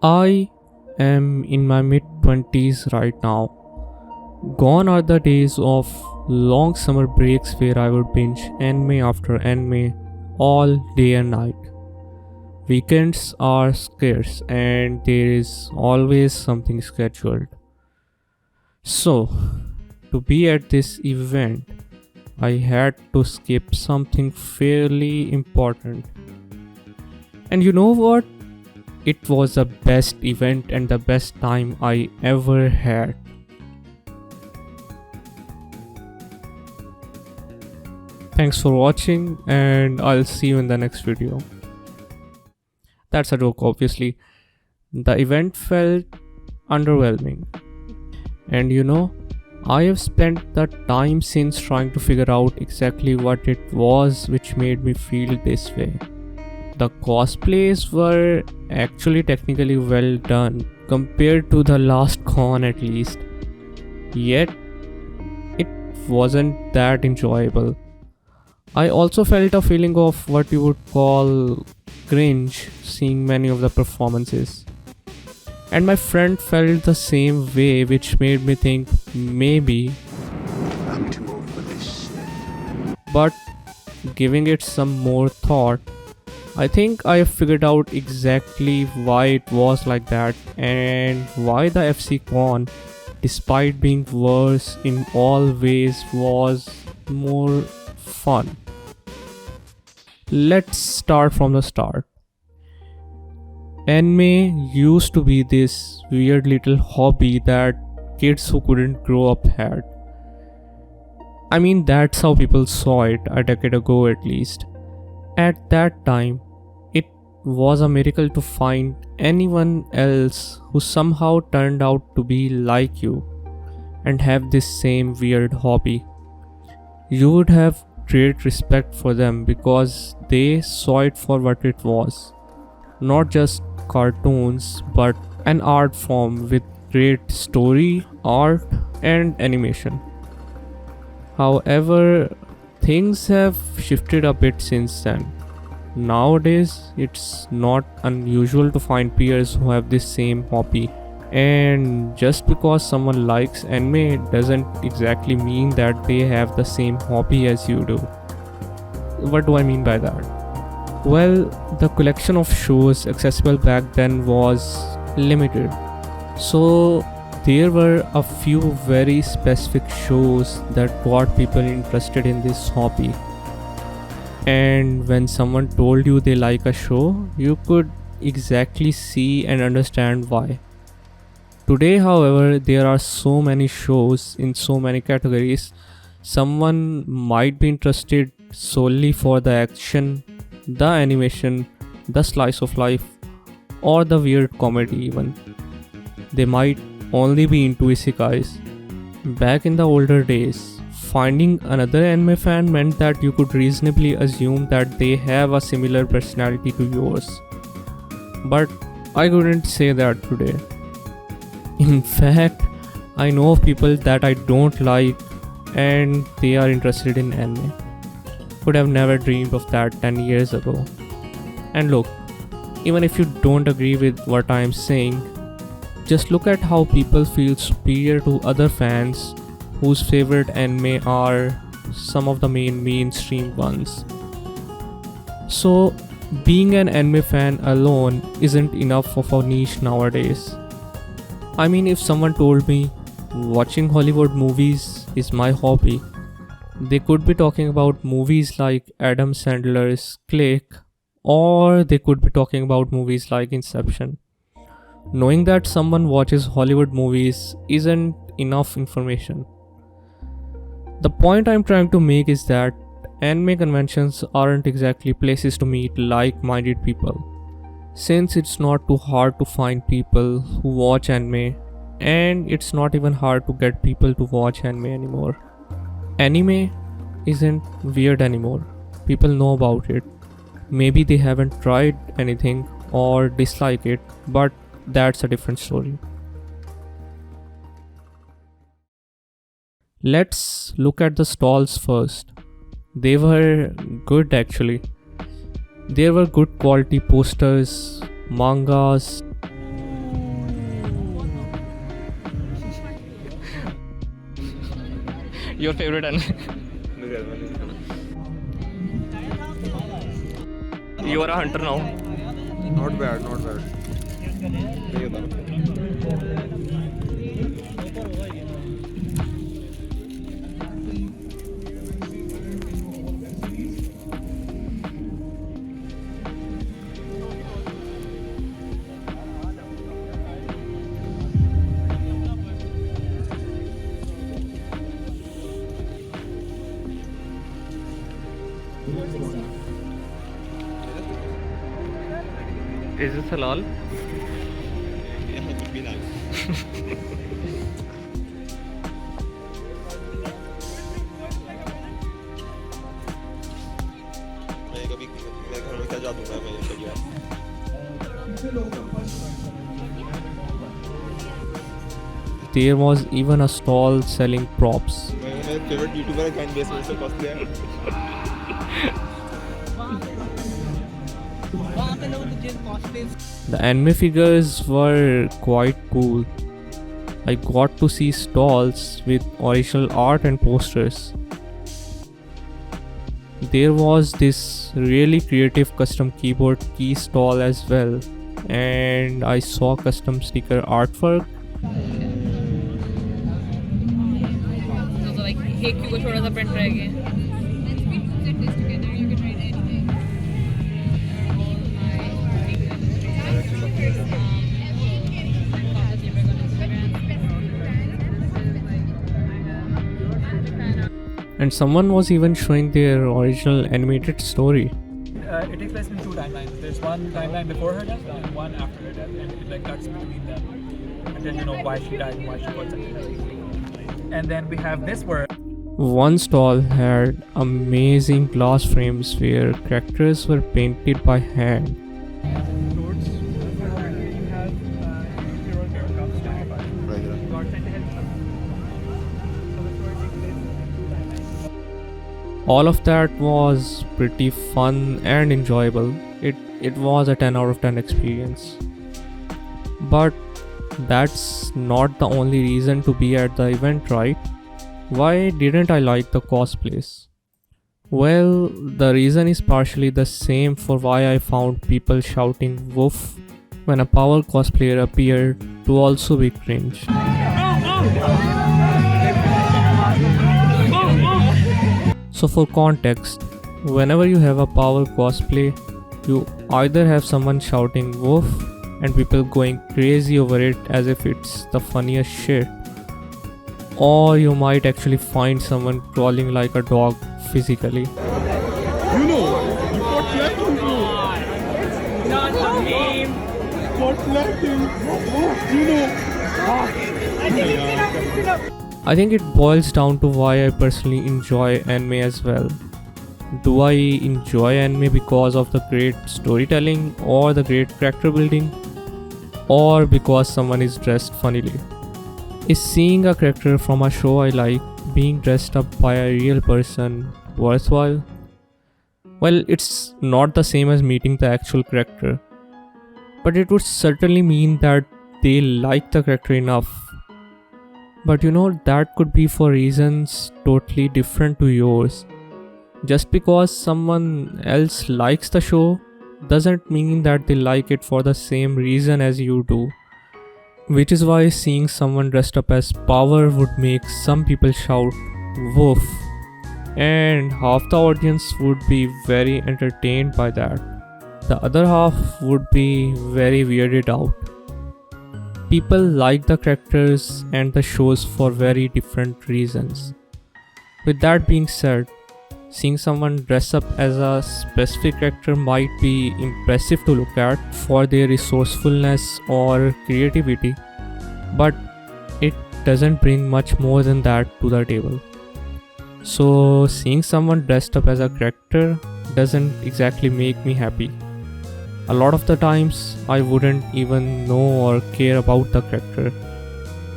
I am in my mid 20s right now. Gone are the days of long summer breaks where I would binge anime after anime all day and night. Weekends are scarce and there is always something scheduled. So, to be at this event, I had to skip something fairly important. And you know what? It was the best event and the best time I ever had. Thanks for watching, and I'll see you in the next video. That's a joke, obviously. The event felt underwhelming. And I have spent the time since trying to figure out exactly what it was which made me feel this way. The cosplays were actually technically well done compared to the last con at least. Yet, it wasn't that enjoyable. I also felt a feeling of what you would call cringe seeing many of the performances. And my friend felt the same way, which made me think maybe. I'm too old for this shit. But giving it some more thought, I think I figured out exactly why it was like that and why the FC Con, despite being worse in all ways, was more fun. Let's start from the start. Anime used to be this weird little hobby that kids who couldn't grow up had. I mean, that's how people saw it a decade ago at least. At that time, it was a miracle to find anyone else who somehow turned out to be like you and have this same weird hobby. You would have great respect for them because they saw it for what it was. Not just cartoons, but an art form with great story, art, and animation. However, things have shifted a bit since then. Nowadays, it's not unusual to find peers who have this same hobby. And just because someone likes anime doesn't exactly mean that they have the same hobby as you do. What do I mean by that? Well, the collection of shows accessible back then was limited. So there were a few very specific shows that got people interested in this hobby. And when someone told you they like a show, you could exactly see and understand why. Today, however, there are so many shows in so many categories. Someone might be interested solely for the action, the animation, the slice of life, or the weird comedy even. They might only be into isekais. Back in the older days, finding another anime fan meant that you could reasonably assume that they have a similar personality to yours. But I couldn't say that today. In fact, I know of people that I don't like and they are interested in anime. Could have never dreamed of that 10 years ago. And look, even if you don't agree with what I am saying, just look at how people feel superior to other fans whose favorite anime are some of the mainstream ones. So, being an anime fan alone isn't enough of a niche nowadays. I mean, if someone told me watching Hollywood movies is my hobby, they could be talking about movies like Adam Sandler's Click, or they could be talking about movies like Inception. Knowing that someone watches Hollywood movies isn't enough information. The point I'm trying to make is that anime conventions aren't exactly places to meet like-minded people. Since it's not too hard to find people who watch anime, and it's not even hard to get people to watch anime anymore. Anime isn't weird anymore. People know about it. Maybe they haven't tried anything or dislike it, but that's a different story. Let's look at the stalls first. They were good actually. There were good quality posters, mangas, Your favorite anime? You are a hunter now. Not bad, not bad. Is this halal? Yeah, it would be nice. मैं कभी मैं घर में क्या जादू है मैं ये यार There was even a stall selling props. मेरे फेवरेट यूट्यूबर है कैन बेस में से कॉस्टली है The anime figures were quite cool. I got to see stalls with original art and posters. There was this really creative custom keyboard key stall as well, and I saw custom sticker artwork. So like एक क्यों छोटा सा print रह गया. And someone was even showing their original animated story. It takes place in two timelines. There's one timeline before her death and one after her death, and it like cuts between them, and then you know why she died and why she got such a death. And then we have this where One stall had amazing glass frames where characters were painted by hand. towards you have hero comes to God sent a help. So the story takes place in two timelines. All of that was pretty fun and enjoyable. It was a 10 out of 10 experience. But that's not the only reason to be at the event, right? Why didn't I like the cosplays? Well, the reason is partially the same for why I found people shouting woof when a power cosplayer appeared to also be cringe. So for context, whenever you have a power cosplay, you either have someone shouting woof and people going crazy over it as if it's the funniest shit, or you might actually find someone crawling like a dog physically. You know you got laughing bro Not the meme. got laughing you know I think it boils down to why I personally enjoy anime as well. Do I enjoy anime because of the great storytelling or the great character building, or because someone is dressed funnily? Is seeing a character from a show I like being dressed up by a real person worthwhile? Well, it's not the same as meeting the actual character, but it would certainly mean that they like the character enough. But you know, that could be for reasons totally different to yours. Just because someone else likes the show doesn't mean that they like it for the same reason as you do. Which is why seeing someone dressed up as Power would make some people shout woof, and half the audience would be very entertained by that. The other half would be very weirded out. People like the characters and the shows for very different reasons. With that being said, seeing someone dress up as a specific character might be impressive to look at for their resourcefulness or creativity, but it doesn't bring much more than that to the table. So seeing someone dressed up as a character doesn't exactly make me happy. A lot of the times I wouldn't even know or care about the character,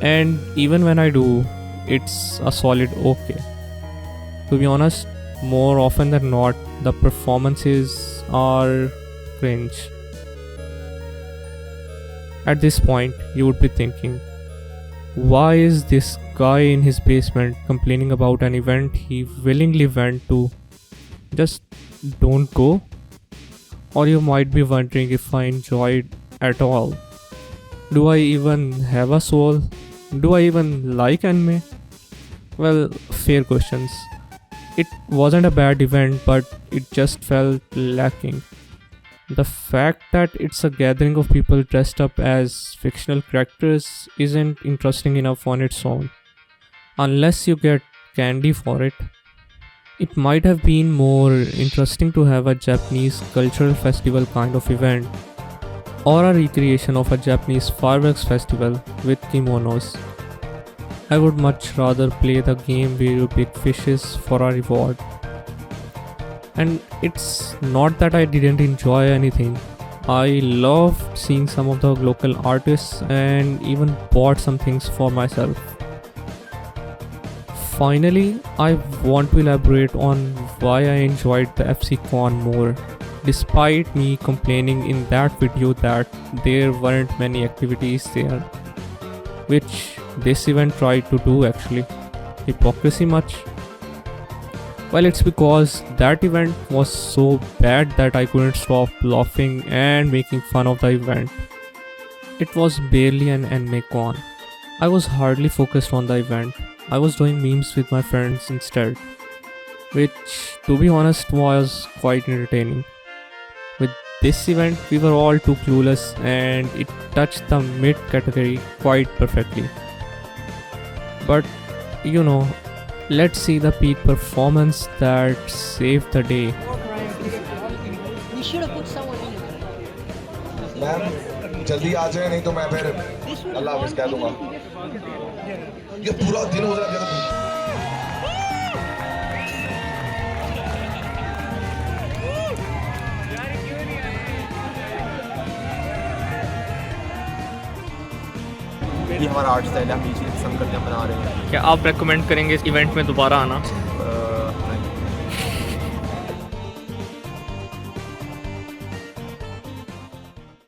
and even when I do, it's a solid okay. To be honest, more often than not, the performances are cringe. At this point, you would be thinking, why is this guy in his basement complaining about an event he willingly went to. Just don't go. Or you might be wondering if I enjoyed at all. Do I even have a soul? Do I even like anime? Well, fair questions. It wasn't a bad event, but it just felt lacking. The fact that it's a gathering of people dressed up as fictional characters isn't interesting enough on its own, unless you get candy for it. It might have been more interesting to have a Japanese cultural festival kind of event, or a recreation of a Japanese fireworks festival with kimonos. I would much rather play the game where you pick fishes for a reward. And it's not that I didn't enjoy anything. I loved seeing some of the local artists and even bought some things for myself. Finally, I want to elaborate on why I enjoyed the FC Con more, despite me complaining in that video that there weren't many activities there, which this event tried to do actually. Hypocrisy much? Well, it's because that event was so bad that I couldn't stop laughing and making fun of the event. It was barely an AnimayKon. I was hardly focused on the event. I was doing memes with my friends instead, which, to be honest, was quite entertaining. With this event, we were all too clueless and it touched the mid category quite perfectly. But, you know, let's see the peak performance that saved the day. We should have put someone in it. Ma'am जल्दी आ जाए नहीं तो मैं फिर अल्लाह हाफिज कह दूंगा ये पूरा दिन हो रहा है ये हमारा आर्ट स्टाइल है, हम ये चीज़ पसंद करते हैं, बना रहे हैं। क्या आप रेकमेंड करेंगे इस इवेंट में दोबारा आना?